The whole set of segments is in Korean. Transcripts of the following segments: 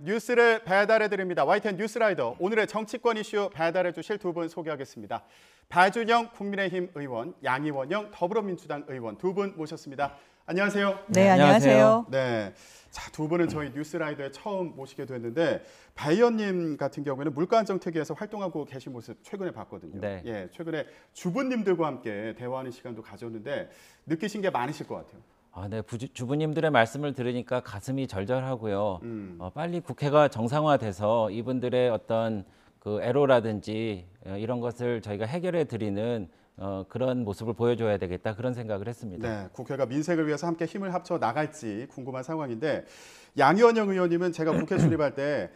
뉴스를 배달해드립니다. YTN 뉴스라이더. 오늘의 정치권 이슈 배달해 주실 두 분 소개하겠습니다. 배준영 국민의힘 의원, 양이원영 더불어민주당 의원 두 분 모셨습니다. 안녕하세요. 네, 안녕하세요. 네, 자, 두 분은 저희 뉴스라이더에 처음 모시게 됐는데 배 의원님 같은 경우에는 물가안정특위에서 활동하고 계신 모습 최근에 봤거든요. 네. 예, 최근에 주부님들과 함께 대화하는 시간도 가졌는데 느끼신 게 많으실 것 같아요. 네, 주부님들의 말씀을 들으니까 가슴이 절절하고요. 빨리 국회가 정상화돼서 이분들의 어떤 그 애로라든지 이런 것을 저희가 해결해 드리는 그런 모습을 보여줘야 되겠다 그런 생각을 했습니다. 네, 국회가 민생을 위해서 함께 힘을 합쳐 나갈지 궁금한 상황인데 양이원영 의원님은 제가 국회 출입할 때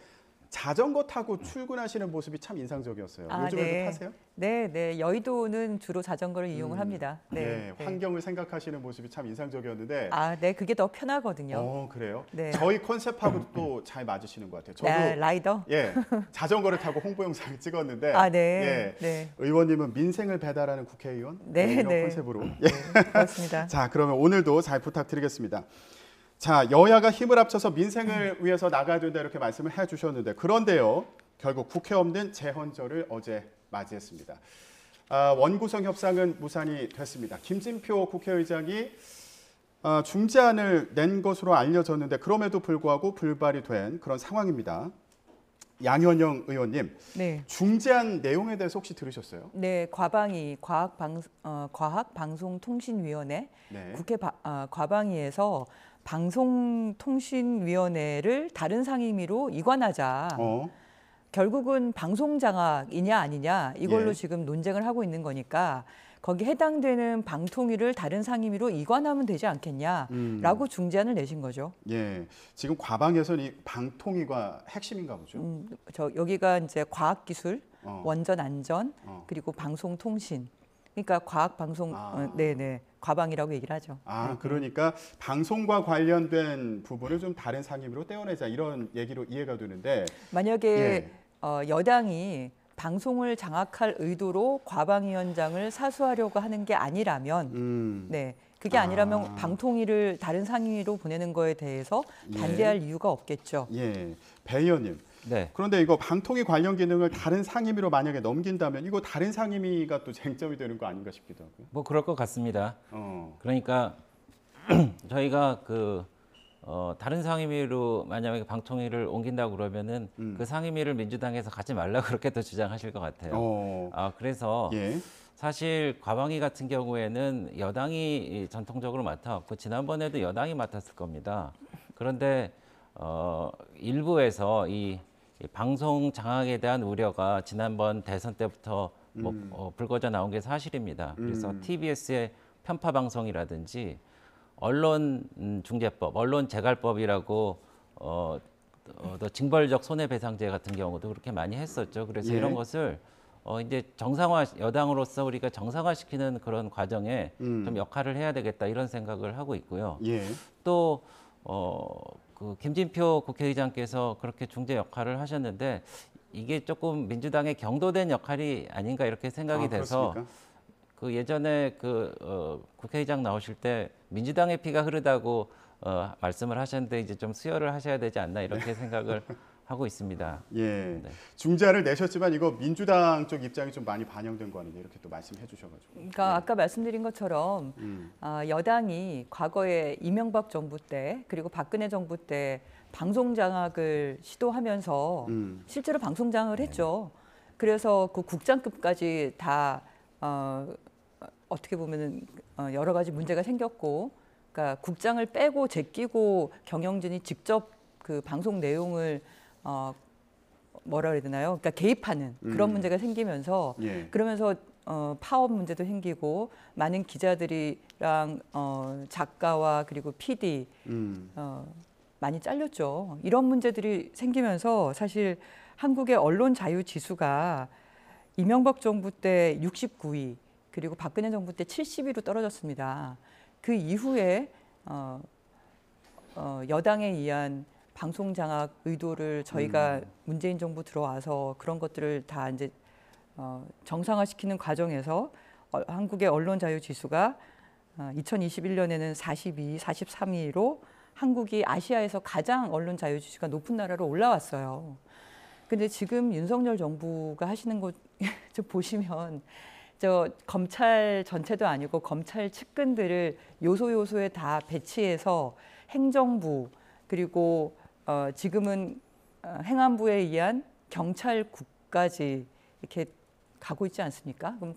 자전거 타고 출근하시는 모습이 참 인상적이었어요. 요즘에도 네. 타세요? 네. 여의도는 주로 자전거를 이용을 합니다. 네, 환경을 생각하시는 모습이 참 인상적이었는데. 네, 그게 더 편하거든요. 그래요? 네. 저희 컨셉하고 또 잘 맞으시는 것 같아요. 저도 네, 라이더. 예, 자전거를 타고 홍보 영상을 찍었는데. 네. 예, 의원님은 민생을 배달하는 국회의원 네, 이런 네. 컨셉으로. 네, 그렇습니다. 자, 그러면 오늘도 잘 부탁드리겠습니다. 자, 여야가 힘을 합쳐서 민생을 위해서 나가야 된다 이렇게 말씀을 해주셨는데 그런데요, 결국 국회 없는 재헌절을 어제 맞이했습니다. 원구성 협상은 무산이 됐습니다. 김진표 국회의장이 중재안을 낸 것으로 알려졌는데 그럼에도 불구하고 불발이 된 그런 상황입니다. 양이원영 의원님, 네. 중재안 내용에 대해서 혹시 들으셨어요? 네, 과방위 과학방송통신위원회 네. 국회 과방위에서 방송통신위원회를 다른 상임위로 이관하자. 결국은 방송장악이냐 아니냐 이걸로 예. 지금 논쟁을 하고 있는 거니까 거기 해당되는 방통위를 다른 상임위로 이관하면 되지 않겠냐라고 중재안을 내신 거죠. 예, 지금 과방에서는 이 방통위가 핵심인가 보죠. 여기가 이제 과학기술, 원전 안전, 그리고 방송통신. 그러니까 과학방송, 네네, 과방이라고 얘기를 하죠. 그러니까 방송과 관련된 부분을 좀 다른 상임위로 떼어내자 이런 얘기로 이해가 되는데 만약에 여당이 방송을 장악할 의도로 과방위원장을 사수하려고 하는 게 아니라면, 네, 그게 아니라면 방통위를 다른 상임위로 보내는 거에 대해서 반대할 이유가 없겠죠. 예, 배 의원님. 네. 그런데 이거 방통위 관련 기능을 다른 상임위로 만약에 넘긴다면 이거 다른 상임위가 또 쟁점이 되는 거 아닌가 싶기도 하고요. 뭐 그럴 것 같습니다. 그러니까 저희가 다른 상임위로 만약에 방통위를 옮긴다고 그러면은 그 상임위를 민주당에서 가지 말라 그렇게 또 주장하실 것 같아요. 그래서 예. 사실 과방위 같은 경우에는 여당이 전통적으로 맡아왔고 지난번에도 여당이 맡았을 겁니다. 그런데 일부에서 이 방송 장악에 대한 우려가 지난번 대선 때부터 불거져 나온 게 사실입니다. 그래서 TBS의 편파 방송이라든지 언론중재법, 언론재갈법이라고 또 징벌적 손해배상제 같은 경우도 그렇게 많이 했었죠. 그래서 이런 것을 이제 정상화, 여당으로서 우리가 정상화시키는 그런 과정에 좀 역할을 해야 되겠다 이런 생각을 하고 있고요. 예. 또 그 김진표 국회의장께서 그렇게 중재 역할을 하셨는데 이게 조금 민주당의 경도된 역할이 아닌가 이렇게 생각이 돼서 그렇습니까? 그 예전에 국회의장 나오실 때 민주당의 피가 흐르다고 말씀을 하셨는데 이제 좀 수혈을 하셔야 되지 않나 이렇게 생각을 하고 있습니다. 예. 네. 중재안을 내셨지만 이거 민주당 쪽 입장이 좀 많이 반영된 거 아니냐 이렇게 또 말씀해 주셔가지고. 그러니까 아까 말씀드린 것처럼 여당이 과거에 이명박 정부 때 그리고 박근혜 정부 때 방송 장악을 시도하면서 실제로 방송 장악을 했죠. 그래서 그 국장급까지 다 어떻게 보면은 여러 가지 문제가 생겼고, 그러니까 국장을 빼고 제끼고 경영진이 직접 그 방송 내용을 뭐라 그래야 되나요? 그러니까 개입하는 그런 문제가 생기면서 그러면서 파업 문제도 생기고 많은 기자들이랑 작가와 그리고 PD 많이 잘렸죠. 이런 문제들이 생기면서 사실 한국의 언론 자유 지수가 이명박 정부 때 69위 그리고 박근혜 정부 때 70위로 떨어졌습니다. 그 이후에 여당에 의한 방송 장악 의도를 저희가 문재인 정부 들어와서 그런 것들을 다 이제 정상화시키는 과정에서 한국의 언론 자유 지수가 2021년에는 42, 43위로 한국이 아시아에서 가장 언론 자유주의가 높은 나라로 올라왔어요. 근데 지금 윤석열 정부가 하시는 거 좀 보시면 저 검찰 전체도 아니고 검찰 측근들을 요소요소에 다 배치해서 행정부 그리고 지금은 행안부에 의한 경찰국까지 이렇게 가고 있지 않습니까? 그럼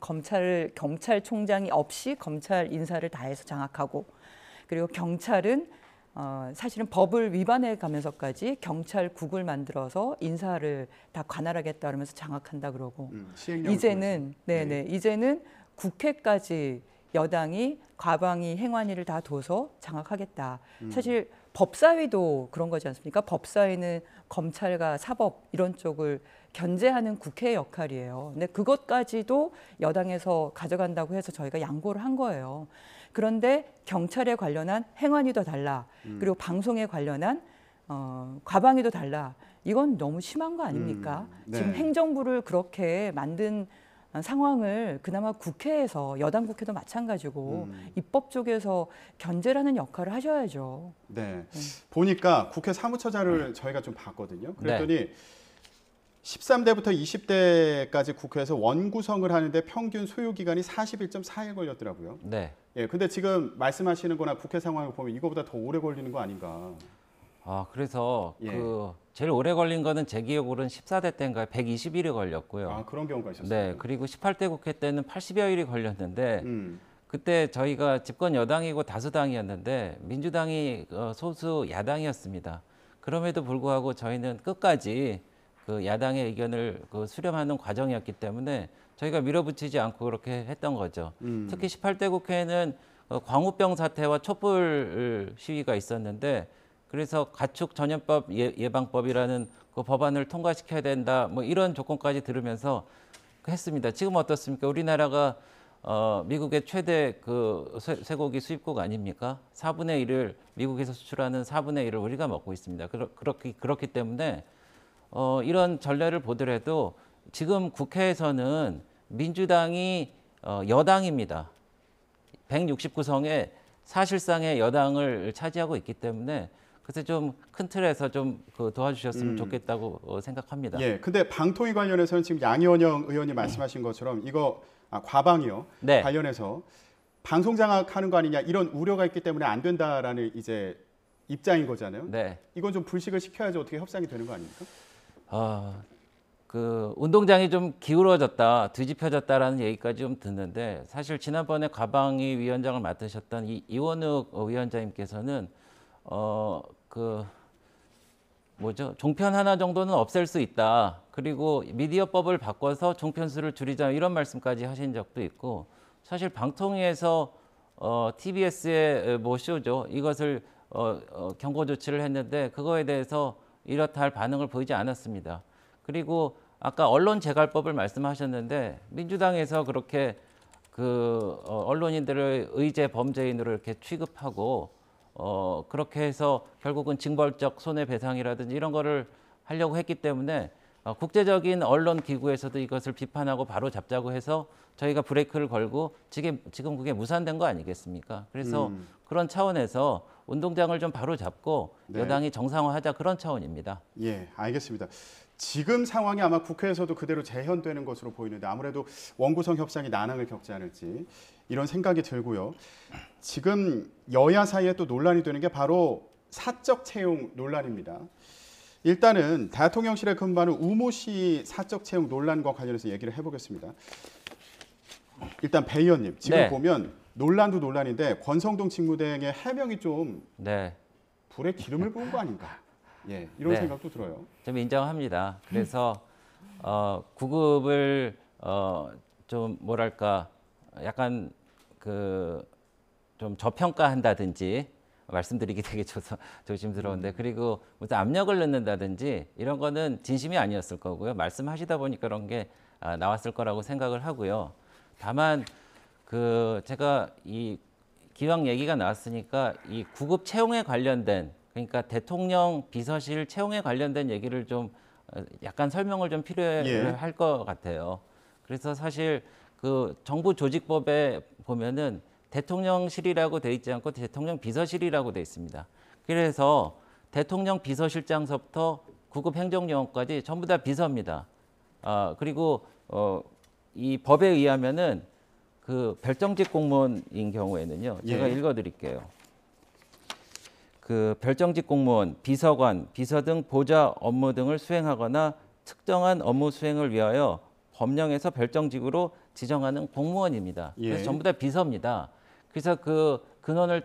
경찰총장이 없이 검찰 인사를 다 해서 장악하고 그리고 경찰은 사실은 법을 위반해 가면서까지 경찰국을 만들어서 인사를 다 관할하겠다 그러면서 장악한다 그러고 이제는 이제는 국회까지 여당이 과방위 행안위를 다 둬서 장악하겠다. 사실 법사위도 그런 거지 않습니까? 법사위는 검찰과 사법 이런 쪽을 견제하는 국회의 역할이에요. 근데 그것까지도 여당에서 가져간다고 해서 저희가 양보를 한 거예요. 그런데 경찰에 관련한 행안위도 달라. 그리고 방송에 관련한 과방위도 달라. 이건 너무 심한 거 아닙니까? 네. 지금 행정부를 그렇게 만든 상황을 그나마 국회에서 여당 국회도 마찬가지고 입법 쪽에서 견제라는 역할을 하셔야죠. 네. 보니까 국회 사무처자를 저희가 좀 봤거든요. 그랬더니 13대부터 20대까지 국회에서 원구성을 하는데 평균 소요 기간이 41.4일 걸렸더라고요. 네. 예, 근데 지금 말씀하시는 거나 국회 상황을 보면 이거보다 더 오래 걸리는 거 아닌가. 그래서 예. 그 제일 오래 걸린 거는 제 기억으로는 14대 때인가요? 120일이 걸렸고요. 아, 그런 경우가 있었어요. 네. 그리고 18대 국회 때는 80여일이 걸렸는데 그때 저희가 집권 여당이고 다수당이었는데 민주당이 소수 야당이었습니다. 그럼에도 불구하고 저희는 끝까지 그 야당의 의견을 수렴하는 과정이었기 때문에 저희가 밀어붙이지 않고 그렇게 했던 거죠. 특히 18대 국회에는 광우병 사태와 촛불 시위가 있었는데 그래서 가축 전염법 예방법이라는 그 법안을 통과시켜야 된다. 뭐 이런 조건까지 들으면서 했습니다. 지금 어떻습니까? 우리나라가 미국의 최대 그 쇠고기 수입국 아닙니까? 4분의 1을 미국에서 수출하는 4분의 1을 우리가 먹고 있습니다. 그렇기 때문에 이런 전례를 보더라도 지금 국회에서는 민주당이 여당입니다. 169석에 사실상의 여당을 차지하고 있기 때문에 그래서 좀 큰 틀에서 좀 도와주셨으면 좋겠다고 생각합니다. 예, 근데 방통위 관련해서는 지금 양희원영 의원이 말씀하신 것처럼 이거 과방이요. 네. 관련해서 방송 장악하는 거 아니냐 이런 우려가 있기 때문에 안 된다라는 이제 입장인 거잖아요. 네. 이건 좀 불식을 시켜야지 어떻게 협상이 되는 거 아닙니까? 그 운동장이 좀 기울어졌다, 뒤집혀졌다라는 얘기까지 좀 듣는데 사실 지난번에 과방위 위원장을 맡으셨던 이원욱 위원장님께서는 종편 하나 정도는 없앨 수 있다. 그리고 미디어법을 바꿔서 종편수를 줄이자 이런 말씀까지 하신 적도 있고 사실 방통위에서 TBS의 쇼죠. 이것을 경고 조치를 했는데 그거에 대해서 이렇다 할 반응을 보이지 않았습니다. 그리고 아까 언론재갈법을 말씀하셨는데 민주당에서 그렇게 언론인들을 의제 범죄인으로 이렇게 취급하고 그렇게 해서 결국은 징벌적 손해배상이라든지 이런 거를 하려고 했기 때문에 국제적인 언론 기구에서도 이것을 비판하고 바로 잡자고 해서 저희가 브레이크를 걸고 지금 그게 무산된 거 아니겠습니까? 그래서 그런 차원에서 운동장을 좀 바로 잡고 네. 여당이 정상화하자 그런 차원입니다. 예, 알겠습니다. 지금 상황이 아마 국회에서도 그대로 재현되는 것으로 보이는데 아무래도 원구성 협상이 난항을 겪지 않을지 이런 생각이 들고요. 지금 여야 사이에 또 논란이 되는 게 바로 사적 채용 논란입니다. 일단은 대통령실에 근무하는 우모 씨 사적 채용 논란과 관련해서 얘기를 해보겠습니다. 일단 배 의원님, 지금 네. 보면 논란도 논란인데 권성동 직무대행의 해명이 좀 네, 불에 기름을 부은 거 아닌가? 예, 이런 네. 생각도 들어요. 좀 인정합니다. 그래서 구급을 좀 뭐랄까 약간 좀 저평가한다든지 말씀드리기 되게 조심스러운데 그리고 무슨 압력을 넣는다든지 이런 거는 진심이 아니었을 거고요. 말씀하시다 보니까 그런 게 나왔을 거라고 생각을 하고요. 다만 제가 이 기왕 얘기가 나왔으니까 이 구급 채용에 관련된 그러니까 대통령 비서실 채용에 관련된 얘기를 좀 약간 설명을 좀 필요할 것 같아요. 그래서 사실 정부 조직법에 보면은 대통령실이라고 돼 있지 않고 대통령 비서실이라고 돼 있습니다. 그래서 대통령 비서실장서부터 구급 행정요원까지 전부 다 비서입니다. 그리고 이 법에 의하면은 그 별정직 공무원인 경우에는요. 제가 예. 읽어드릴게요. 그 별정직 공무원, 비서관, 비서 등 보좌 업무 등을 수행하거나 특정한 업무 수행을 위하여 법령에서 별정직으로 지정하는 공무원입니다. 예. 그래서 전부 다 비서입니다. 그래서 그 근원을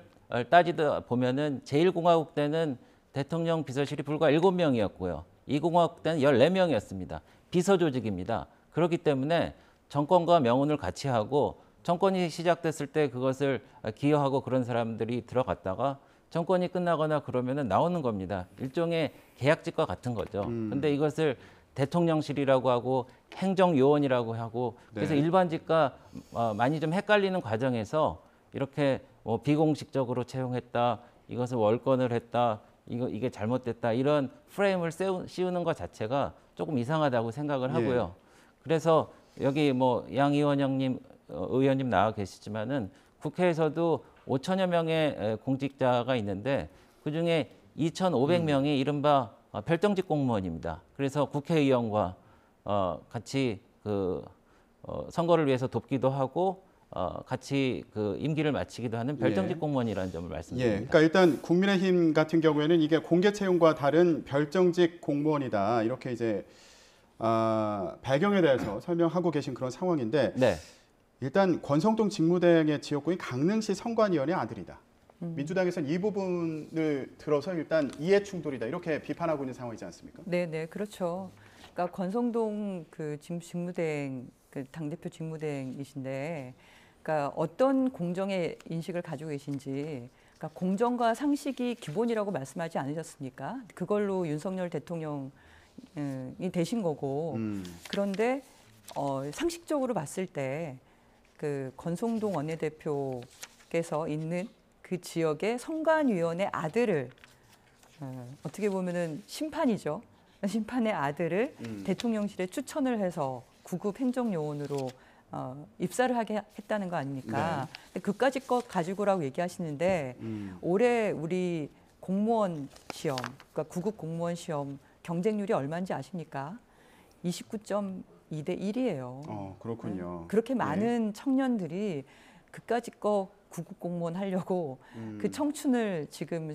따지다 보면은 제1공화국 때는 대통령 비서실이 불과 7명이었고요. 2공화국 때는 14명이었습니다. 비서 조직입니다. 그렇기 때문에 정권과 명운을 같이 하고 정권이 시작됐을 때 그것을 기여하고 그런 사람들이 들어갔다가 정권이 끝나거나 그러면은 나오는 겁니다. 일종의 계약직과 같은 거죠. 근데 이것을 대통령실이라고 하고 행정요원이라고 하고 그래서 네. 일반직과 많이 좀 헷갈리는 과정에서 이렇게 뭐 비공식적으로 채용했다, 이것을 월권을 했다, 이게 잘못됐다 이런 프레임을 씌우는 것 자체가 조금 이상하다고 생각을 하고요. 그래서 여기 뭐 양 의원님 나와 계시지만은 국회에서도 5천여 명의 공직자가 있는데 그 중에 2,500명이 이른바 별정직 공무원입니다. 그래서 국회의원과 같이 그 선거를 위해서 돕기도 하고 같이 그 임기를 마치기도 하는 별정직 예. 공무원이라는 점을 예, 말씀드립니다. 그러니까 일단 국민의힘 같은 경우에는 이게 공개 채용과 다른 별정직 공무원이다 이렇게 이제 배경에 대해서 설명하고 계신 그런 상황인데 네. 일단 권성동 직무대행의 지역구인 강릉시 선관위원의 아들이다. 민주당에서는 이 부분을 들어서 일단 이해 충돌이다 이렇게 비판하고 있는 상황이지 않습니까? 네, 네, 그렇죠. 그러니까 권성동 그 직무대행, 그 당대표 직무대행이신데, 그러니까 어떤 공정의 인식을 가지고 계신지, 그러니까 공정과 상식이 기본이라고 말씀하지 않으셨습니까? 그걸로 윤석열 대통령이 되신 거고, 그런데 상식적으로 봤을 때 그 권성동 원내대표께서 있는 그 지역의 선관위원의 아들을 어떻게 보면은 심판이죠. 심판의 아들을 대통령실에 추천을 해서 구급 행정요원으로 입사를 하게 했다는 거 아닙니까? 근데 그까짓 것 가지고라고 얘기하시는데 올해 우리 공무원 시험, 그러니까 구급 공무원 시험 경쟁률이 얼마인지 아십니까? 29.2대 1이에요. 그렇군요. 그렇게 많은 청년들이 그까짓 거 구급 공무원 하려고 그 청춘을 지금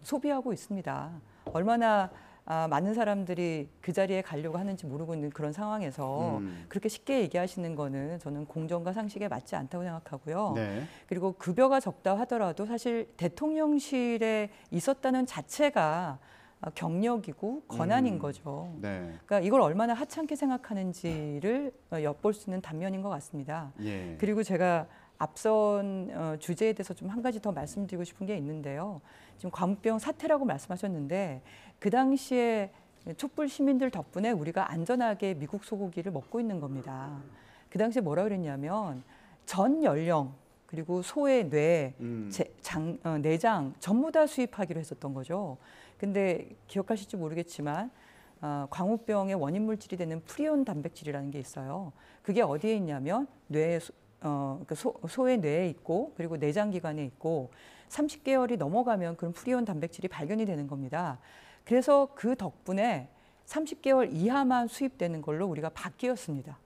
소비하고 있습니다. 얼마나 많은 사람들이 그 자리에 가려고 하는지 모르고 있는 그런 상황에서 그렇게 쉽게 얘기하시는 거는 저는 공정과 상식에 맞지 않다고 생각하고요. 네. 그리고 급여가 적다 하더라도 사실 대통령실에 있었다는 자체가 경력이고 권한인 거죠. 네. 그러니까 이걸 얼마나 하찮게 생각하는지를 엿볼 수 있는 단면인 것 같습니다. 예. 그리고 제가 앞선 주제에 대해서 좀 한 가지 더 말씀드리고 싶은 게 있는데요. 지금 광우병 사태라고 말씀하셨는데 그 당시에 촛불 시민들 덕분에 우리가 안전하게 미국 소고기를 먹고 있는 겁니다. 그 당시에 뭐라 그랬냐면 전 연령 그리고 소의 뇌, 내장 전부 다 수입하기로 했었던 거죠. 근데 기억하실지 모르겠지만 광우병의 원인 물질이 되는 프리온 단백질이라는 게 있어요. 그게 어디에 있냐면 뇌에 소의 뇌에 있고 그리고 내장 기관에 있고 30개월이 넘어가면 그런 프리온 단백질이 발견이 되는 겁니다. 그래서 그 덕분에 30개월 이하만 수입되는 걸로 우리가 바뀌었습니다.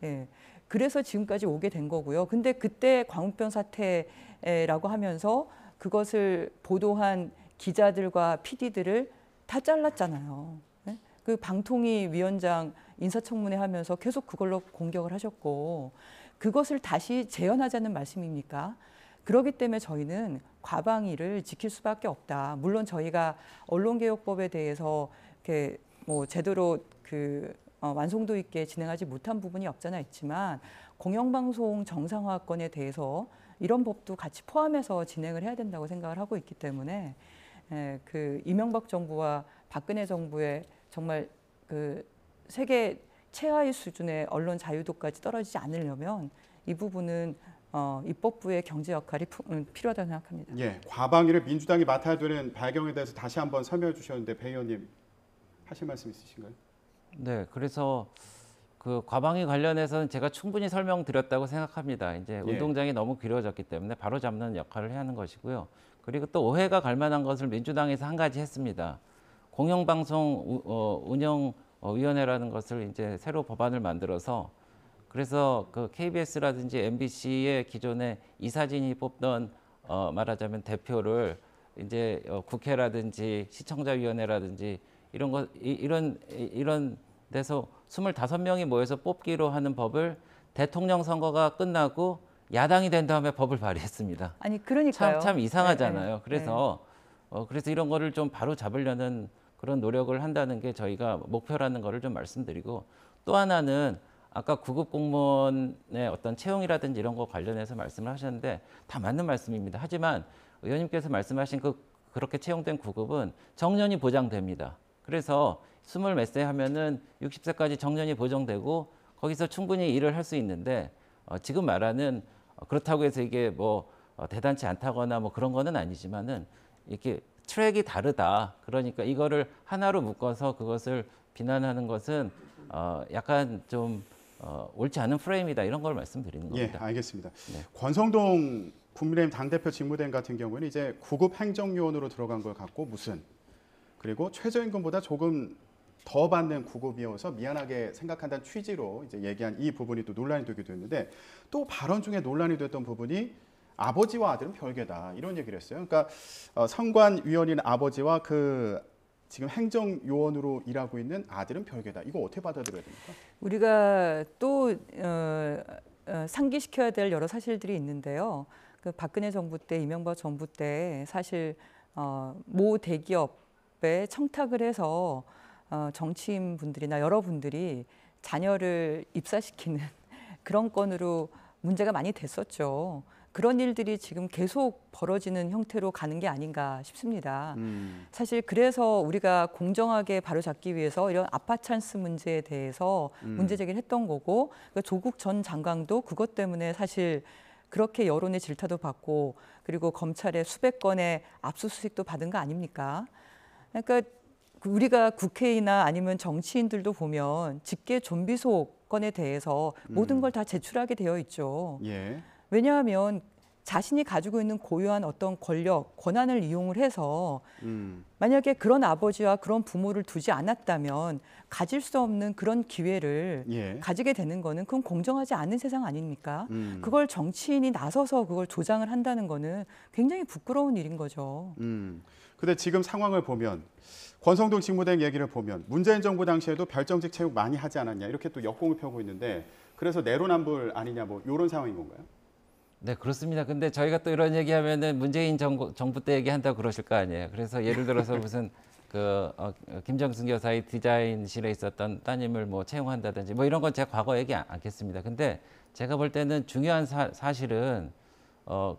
예. 그래서 지금까지 오게 된 거고요. 근데 그때 광우병 사태라고 하면서 그것을 보도한 기자들과 PD들을 다 잘랐잖아요. 예? 그 방통위 위원장 인사청문회 하면서 계속 그걸로 공격을 하셨고 그것을 다시 재현하자는 말씀입니까? 그렇기 때문에 저희는 과방위를 지킬 수밖에 없다. 물론 저희가 언론개혁법에 대해서 이렇게 뭐 제대로 완성도 있게 진행하지 못한 부분이 없잖아 있지만 공영방송 정상화권에 대해서 이런 법도 같이 포함해서 진행을 해야 된다고 생각을 하고 있기 때문에 그 이명박 정부와 박근혜 정부의 정말 그 세계 최하위 수준의 언론 자유도까지 떨어지지 않으려면 이 부분은 입법부의 경제 역할이 필요하다고 생각합니다. 예, 과방위를 민주당이 맡아야 되는 배경에 대해서 다시 한번 설명해 주셨는데 배 의원님 하실 말씀 있으신가요? 네, 그래서 그 과방위 관련해서는 제가 충분히 설명드렸다고 생각합니다. 이제 예. 운동장이 너무 길어졌기 때문에 바로 잡는 역할을 해야 하는 것이고요. 그리고 또 오해가 갈 만한 것을 민주당에서 한 가지 했습니다. 공영방송 운영위원회라는 것을 이제 새로 법안을 만들어서 그래서 그 KBS라든지 MBC의 기존에 이사진이 뽑던 말하자면 대표를 이제 국회라든지 시청자위원회라든지 이런 데서 25명이 모여서 뽑기로 하는 법을 대통령 선거가 끝나고 야당이 된 다음에 법을 발의했습니다. 아니 그러니까요. 참 이상하잖아요. 네. 그래서 이런 거를 좀 바로 잡으려는 그런 노력을 한다는 게 저희가 목표라는 거를 좀 말씀드리고, 또 하나는 아까 구급 공무원의 어떤 채용이라든지 이런 거 관련해서 말씀을 하셨는데 다 맞는 말씀입니다. 하지만 의원님께서 말씀하신 그렇게 채용된 구급은 정년이 보장됩니다. 그래서 20몇 세 하면은 60세까지 정년이 보장되고 거기서 충분히 일을 할 수 있는데 지금 말하는 그렇다고 해서 이게 뭐 대단치 않다거나 뭐 그런 거는 아니지만은 이렇게 트랙이 다르다. 그러니까 이거를 하나로 묶어서 그것을 비난하는 것은 약간 좀 옳지 않은 프레임이다. 이런 걸 말씀드리는 겁니다. 예, 알겠습니다. 네. 권성동 국민의힘 당대표 직무대행 같은 경우는 이제 구급 행정요원으로 들어간 걸 갖고 그리고 최저임금보다 조금 더 받는 구급이어서 미안하게 생각한다는 취지로 이제 얘기한 이 부분이 또 논란이 되기도 했는데, 또 발언 중에 논란이 됐던 부분이 아버지와 아들은 별개다 이런 얘기를 했어요. 그러니까 선관위원인 아버지와 그 지금 행정요원으로 일하고 있는 아들은 별개다. 이거 어떻게 받아들여야 됩니까? 우리가 또 상기시켜야 될 여러 사실들이 있는데요. 그 박근혜 정부 때, 이명박 정부 때 사실 모 대기업에 청탁을 해서 정치인 분들이나 여러분들이 자녀를 입사시키는 그런 건으로 문제가 많이 됐었죠. 그런 일들이 지금 계속 벌어지는 형태로 가는 게 아닌가 싶습니다. 사실 그래서 우리가 공정하게 바로잡기 위해서 이런 아빠 찬스 문제에 대해서 문제 제기를 했던 거고, 조국 전 장관도 그것 때문에 사실 그렇게 여론의 질타도 받고 그리고 검찰에 수백 건의 압수수색도 받은 거 아닙니까? 그러니까 우리가 국회의나 아니면 정치인들도 보면 직계 좀비속 건에 대해서 모든 걸 다 제출하게 되어 있죠. 예. 왜냐하면 자신이 가지고 있는 고유한 어떤 권력, 권한을 이용을 해서 만약에 그런 아버지와 그런 부모를 두지 않았다면 가질 수 없는 그런 기회를 예. 가지게 되는 거는 그건 공정하지 않은 세상 아닙니까? 그걸 정치인이 나서서 그걸 조장을 한다는 거는 굉장히 부끄러운 일인 거죠. 근데 지금 상황을 보면 권성동 직무대행 얘기를 보면 문재인 정부 당시에도 별정직 채용 많이 하지 않았냐 이렇게 또 역공을 펴고 있는데, 그래서 내로남불 아니냐 뭐 이런 상황인 건가요? 네, 그렇습니다. 근데 저희가 또 이런 얘기하면은 문재인 정부 때 얘기한다고 그러실 거 아니에요. 그래서 예를 들어서 무슨 김정순 여사의 디자인실에 있었던 따님을 뭐 채용한다든지 뭐 이런 건 제가 과거 얘기 않겠습니다. 근데 제가 볼 때는 중요한 사실은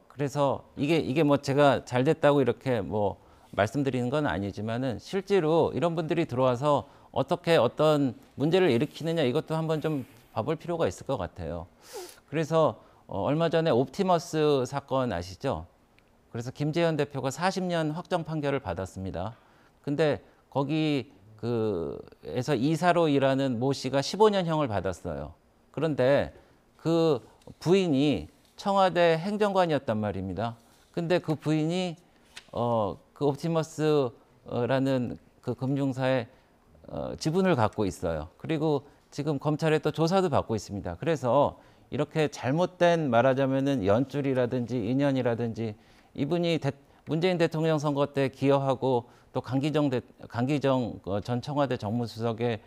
그래서 이게 뭐 제가 잘 됐다고 이렇게 뭐 말씀드리는 건 아니지만은 실제로 이런 분들이 들어와서 어떻게 어떤 문제를 일으키느냐 이것도 한번 좀 봐볼 필요가 있을 것 같아요. 그래서 얼마 전에 옵티머스 사건 아시죠? 그래서 김재현 대표가 40년 확정 판결을 받았습니다. 근데 거기에서 이사로 일하는 모 씨가 15년형을 받았어요. 그런데 그 부인이 청와대 행정관이었단 말입니다. 근데 그 부인이 그 옵티머스라는 그 금융사의 지분을 갖고 있어요. 그리고 지금 검찰에 또 조사도 받고 있습니다. 그래서 이렇게 잘못된 말하자면은 연줄이라든지 인연이라든지 이분이 문재인 대통령 선거 때 기여하고 또 강기정 전 청와대 정무수석의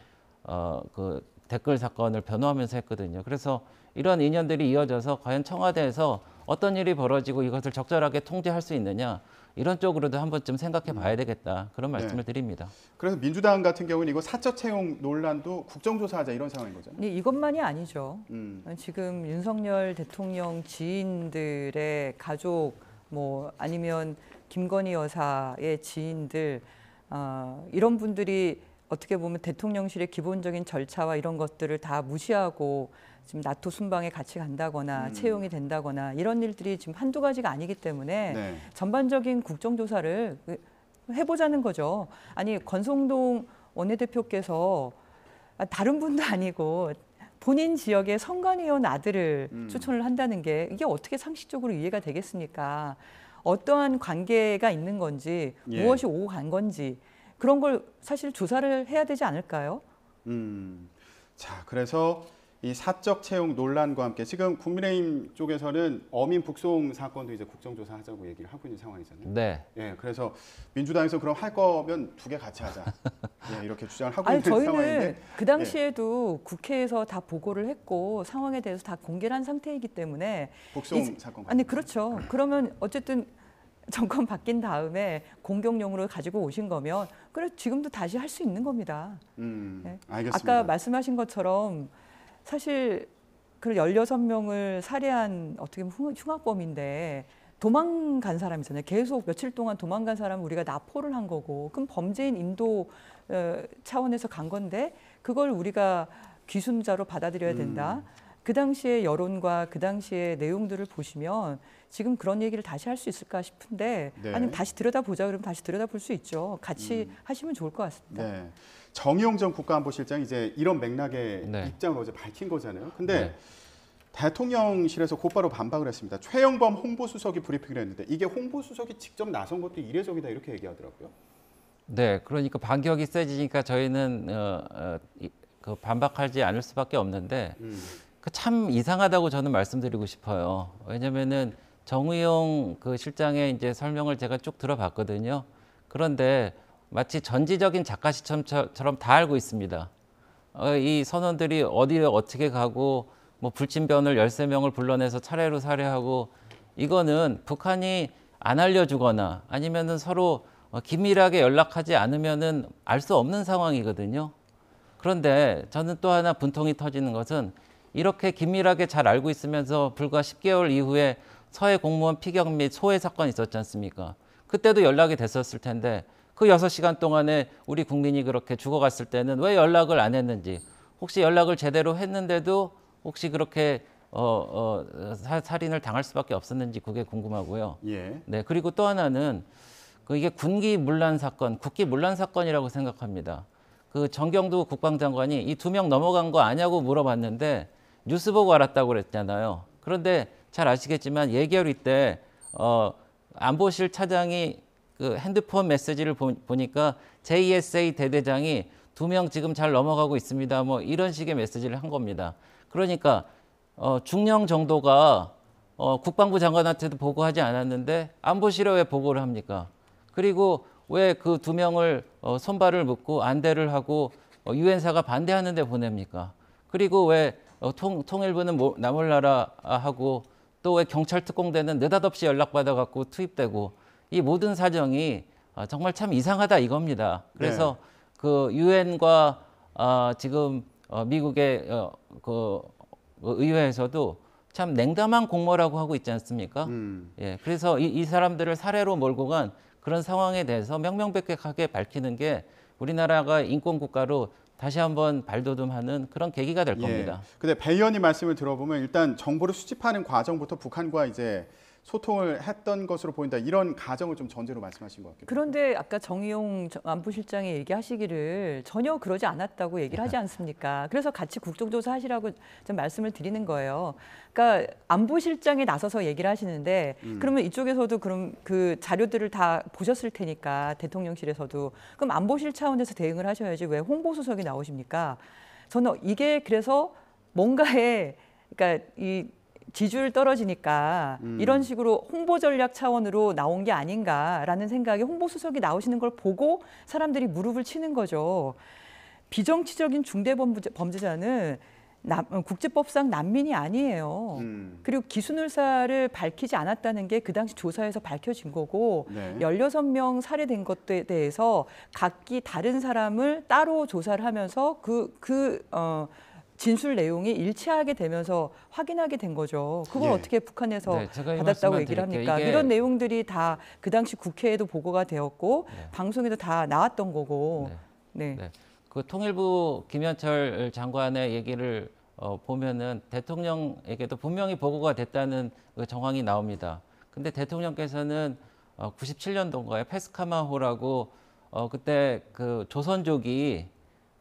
그 댓글 사건을 변호하면서 했거든요. 그래서 이런 인연들이 이어져서 과연 청와대에서 어떤 일이 벌어지고 이것을 적절하게 통제할 수 있느냐 이런 쪽으로도 한 번쯤 생각해 봐야 되겠다 그런 말씀을 드립니다. 그래서 민주당 같은 경우는 이거 사적 채용 논란도 국정조사하자 이런 상황인 거잖아요. 네, 이것만이 아니죠. 지금 윤석열 대통령 지인들의 가족 뭐 아니면 김건희 여사의 지인들 이런 분들이 어떻게 보면 대통령실의 기본적인 절차와 이런 것들을 다 무시하고 지금 나토 순방에 같이 간다거나 채용이 된다거나 이런 일들이 지금 한두 가지가 아니기 때문에 네. 전반적인 국정조사를 해보자는 거죠. 아니 권성동 원내대표께서 다른 분도 아니고 본인 지역의 선관위원 아들을 추천을 한다는 게 이게 어떻게 상식적으로 이해가 되겠습니까? 어떠한 관계가 있는 건지 예. 무엇이 오고 간 건지 그런 걸 사실 조사를 해야 되지 않을까요? 자, 그래서 이 사적 채용 논란과 함께 지금 국민의힘 쪽에서는 어민 북송 사건도 이제 국정조사하자고 얘기를 하고 있는 상황이잖아요. 네. 예, 그래서 민주당에서 그럼 할 거면 두 개 같이 하자. 예, 이렇게 주장을 하고 아니 있는 저희는 상황인데. 그 당시에도 국회에서 다 보고를 했고 상황에 대해서 다 공개를 한 상태이기 때문에 북송 사건. 아니 그렇죠. 그러면 어쨌든 정권 바뀐 다음에 공격용으로 가지고 오신 거면 그래 지금도 다시 할 수 있는 겁니다. 네. 알겠습니다. 아까 말씀하신 것처럼 사실 그 16명을 살해한 어떻게 보면 흉악범인데 도망간 사람이잖아요. 계속 며칠 동안 도망간 사람은 우리가 납포를 한 거고 그럼 범죄인 인도 차원에서 간 건데 그걸 우리가 귀순자로 받아들여야 된다. 그 당시의 여론과 그 당시의 내용들을 보시면 지금 그런 얘기를 다시 할 수 있을까 싶은데 네. 아니 다시 들여다보자 그러면 다시 들여다볼 수 있죠. 같이 하시면 좋을 것 같습니다. 네. 정의용 전 국가안보실장이 이제 이런 맥락의 네. 입장을 어제 밝힌 거잖아요. 근데 네. 대통령실에서 곧바로 반박을 했습니다. 최영범 홍보수석이 브리핑을 했는데 이게 홍보수석이 직접 나선 것도 이례적이다 이렇게 얘기하더라고요. 네, 그러니까 반격이 세지니까 저희는 그 반박하지 않을 수밖에 없는데 그 참 이상하다고 저는 말씀드리고 싶어요. 왜냐면은 정의용 그 실장의 이제 설명을 제가 쭉 들어봤거든요. 그런데 마치 전지적인 작가 시점처럼 다 알고 있습니다. 이 선원들이 어디에 어떻게 가고 뭐 불침변을 13명을 불러내서 차례로 살해하고 이거는 북한이 안 알려주거나 아니면은 서로 긴밀하게 연락하지 않으면은 알 수 없는 상황이거든요. 그런데 저는 또 하나 분통이 터지는 것은 이렇게 긴밀하게 잘 알고 있으면서 불과 10개월 이후에 서해 공무원 피격 및 소해 사건이 있었지 않습니까? 그때도 연락이 됐었을 텐데 그 6시간 동안에 우리 국민이 그렇게 죽어갔을 때는 왜 연락을 안 했는지 혹시 연락을 제대로 했는데도 혹시 그렇게 살인을 당할 수밖에 없었는지 그게 궁금하고요. 예. 네, 그리고 또 하나는 이게 군기 문란 사건, 국기 문란 사건이라고 생각합니다. 그 정경두 국방장관이 이 2명 넘어간 거 아냐고 물어봤는데 뉴스 보고 알았다고 그랬잖아요. 그런데 잘 아시겠지만 예결위 때 안보실 차장이 그 핸드폰 메시지를 보니까 JSA 대대장이 2명 지금 잘 넘어가고 있습니다. 뭐 이런 식의 메시지를 한 겁니다. 그러니까 중령 정도가 국방부 장관한테도 보고하지 않았는데 안보실에 왜 보고를 합니까? 그리고 왜 그 2명을 손발을 묶고 안대를 하고 유엔사가 반대하는 데 보냅니까? 그리고 왜 통일부는 나몰라라 하고 또 왜 경찰 특공대는 느닷없이 연락받아 갖고 투입되고 이 모든 사정이 정말 참 이상하다 이겁니다. 그래서 그 유엔과 지금 미국의 그 의회에서도 참 냉담한 공모라고 하고 있지 않습니까? 예, 그래서 이 사람들을 사례로 몰고 간 그런 상황에 대해서 명명백백하게 밝히는 게 우리나라가 인권국가로 다시 한번 발돋움하는 그런 계기가 될 겁니다. 근데 배 의원님 말씀을 들어보면 일단 정보를 수집하는 과정부터 북한과 이제 소통을 했던 것으로 보인다. 이런 가정을 좀 전제로 말씀하신 것 같기도 그런데 아까 정의용 안보실장이 얘기하시기를 전혀 그러지 않았다고 얘기를 하지 않습니까? 그래서 같이 국정조사 하시라고 좀 말씀을 드리는 거예요. 그러니까 안보실장이 나서서 얘기를 하시는데 그러면 이쪽에서도 그럼 그 자료들을 다 보셨을 테니까 대통령실에서도 그럼 안보실 차원에서 대응을 하셔야지 왜 홍보수석이 나오십니까? 저는 이게 그래서 뭔가에 그러니까 이 지지율 떨어지니까 이런 식으로 홍보 전략 차원으로 나온 게 아닌가라는 생각에 홍보수석이 나오시는 걸 보고 사람들이 무릎을 치는 거죠. 비정치적인 중대범죄자는 국제법상 난민이 아니에요. 그리고 기순을사를 밝히지 않았다는 게 그 당시 조사에서 밝혀진 거고 16명 살해된 것에 대해서 각기 다른 사람을 따로 조사를 하면서 진술 내용이 일치하게 되면서 확인하게 된 거죠. 그걸 어떻게 북한에서 받았다고 얘기를 합니까? 이런 내용들이 다 그 당시 국회에도 보고가 되었고 방송에도 다 나왔던 거고. 그 통일부 김현철 장관의 얘기를 보면은 대통령에게도 분명히 보고가 됐다는 그 정황이 나옵니다. 근데 대통령께서는 97년도인가요? 페스카마호라고 그때 그 조선족이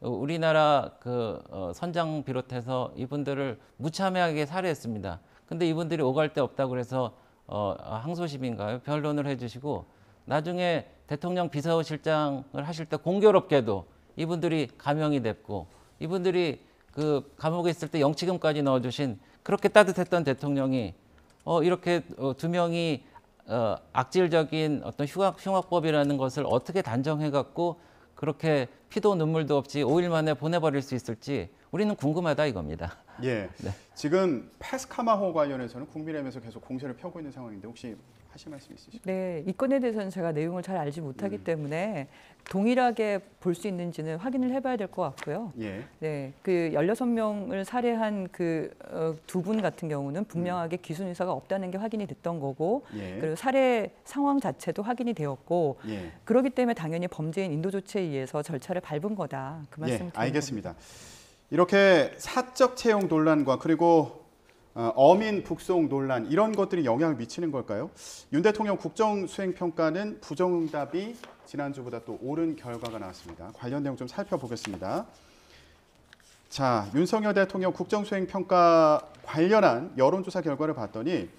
우리나라 그 선장 비롯해서 이분들을 무참하게 살해했습니다. 근데 이분들이 오갈 데 없다고 그래서 항소심인가요? 변론을 해주시고 나중에 대통령 비서실장을 하실 때 공교롭게도 이분들이 감형이 됐고 이분들이 그 감옥에 있을 때 영치금까지 넣어주신 그렇게 따뜻했던 대통령이 이렇게 두 명이 악질적인 어떤 흉악법이라는 것을 어떻게 단정해갖고 그렇게 피도 눈물도 없이 5일 만에 보내버릴 수 있을지 우리는 궁금하다 이겁니다. 예. 네. 지금 패스카마호 관련해서는 국민의힘에서 계속 공세를 펴고 있는 상황인데 혹시 하실 말씀 있으실까요? 네, 이 건에 대해서는 제가 내용을 잘 알지 못하기 때문에 동일하게 볼 수 있는지는 확인을 해봐야 될 것 같고요. 예. 네, 그 16명을 살해한 그 두 분 같은 경우는 분명하게 기순 의사가 없다는 게 확인이 됐던 거고, 예. 그리고 살해 상황 자체도 확인이 되었고, 예. 그렇기 때문에 당연히 범죄인 인도 조치에 의해서 절차를 밟은 거다. 그 말씀 드리는 알겠습니다. 이렇게 사적 채용 논란과 그리고 어민 북송 논란 이런 것들이 영향을 미치는 걸까요? 윤 대통령 국정수행평가는 부정응답이 지난주보다 또 오른 결과가 나왔습니다. 관련 내용 좀 살펴보겠습니다. 자, 윤석열 대통령 국정수행평가 관련한 여론조사 결과를 봤더니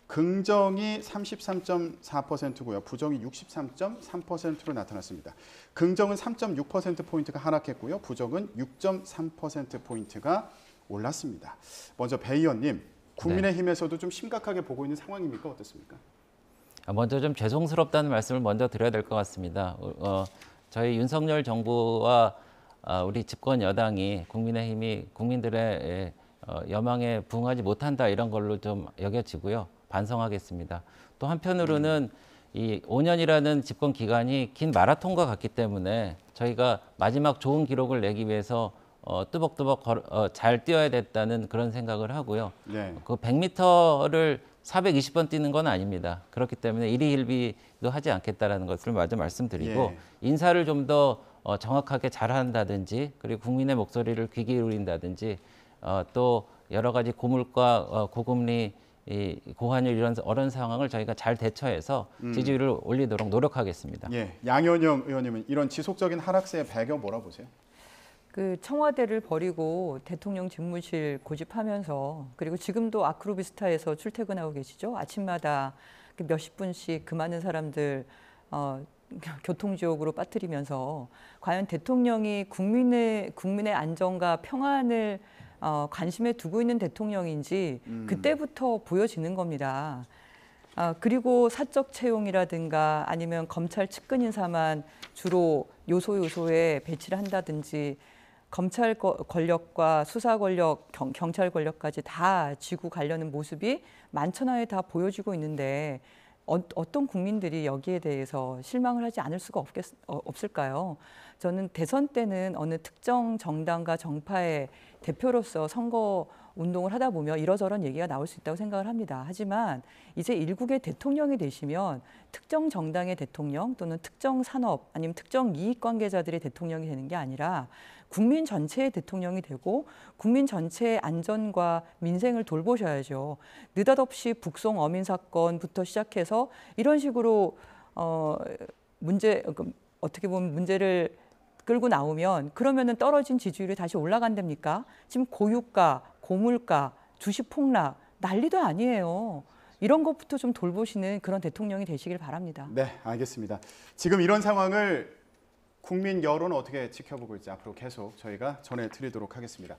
긍정이 33.4%고요. 부정이 63.3%로 나타났습니다. 긍정은 3.6%포인트가 하락했고요. 부정은 6.3%포인트가 올랐습니다. 먼저 배 의원님, 국민의힘에서도 좀 심각하게 보고 있는 상황입니까? 어떻습니까? 먼저 좀 죄송스럽다는 말씀을 먼저 드려야 될 것 같습니다. 저희 윤석열 정부와 우리 집권 여당이 국민의힘이 국민들의 여망에 부응하지 못한다 이런 걸로 좀 여겨지고요. 반성하겠습니다. 또 한편으로는 이 5년이라는 집권 기간이 긴 마라톤과 같기 때문에 저희가 마지막 좋은 기록을 내기 위해서 뚜벅뚜벅 잘 뛰어야 됐다는 그런 생각을 하고요. 네. 그 100m를 420번 뛰는 건 아닙니다. 그렇기 때문에 일희일비도 하지 않겠다라는 것을 먼저 말씀드리고 인사를 좀 더 정확하게 잘한다든지 그리고 국민의 목소리를 귀 기울인다든지 또 여러 가지 고물가, 고금리, 고환율 이런 상황을 저희가 잘 대처해서 지지율을 올리도록 노력하겠습니다. 예, 양현영 의원님은 이런 지속적인 하락세의 배경 뭐라 보세요? 그 청와대를 버리고 대통령 집무실 고집하면서 그리고 지금도 아크로비스타에서 출퇴근하고 계시죠. 아침마다 몇십 분씩 그 많은 사람들 교통지옥으로 빠뜨리면서 과연 대통령이 국민의 안정과 평안을 관심에 두고 있는 대통령인지 그때부터 보여지는 겁니다. 그리고 사적 채용이라든가 아니면 검찰 측근 인사만 주로 요소에 배치를 한다든지 검찰 권력과 수사 권력, 경찰 권력까지 다 쥐고 가려는 모습이 만천하에 다 보여지고 있는데 어떤 국민들이 여기에 대해서 실망을 하지 않을 수가 없을까요? 저는 대선 때는 어느 특정 정당과 정파의 대표로서 선거 운동을 하다 보면 이러저런 얘기가 나올 수 있다고 생각을 합니다. 하지만 이제 일국의 대통령이 되시면 특정 정당의 대통령 또는 특정 산업 아니면 특정 이익관계자들의 대통령이 되는 게 아니라 국민 전체의 대통령이 되고 국민 전체의 안전과 민생을 돌보셔야죠. 느닷없이 북송 어민 사건부터 시작해서 이런 식으로 어떻게 보면 문제를 끌고 나오면 그러면은 떨어진 지지율이 다시 올라간답니까? 지금 고유가, 고물가, 주식 폭락 난리도 아니에요. 이런 것부터 좀 돌보시는 그런 대통령이 되시길 바랍니다. 네, 알겠습니다. 지금 이런 상황을 국민 여론은 어떻게 지켜보고 있지 앞으로 계속 저희가 전해드리도록 하겠습니다.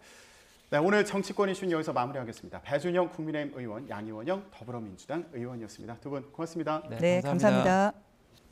네, 오늘 정치권 이슈는 여기서 마무리하겠습니다. 배준영 국민의힘 의원, 양이원영 더불어민주당 의원이었습니다. 두 분 고맙습니다. 네, 감사합니다.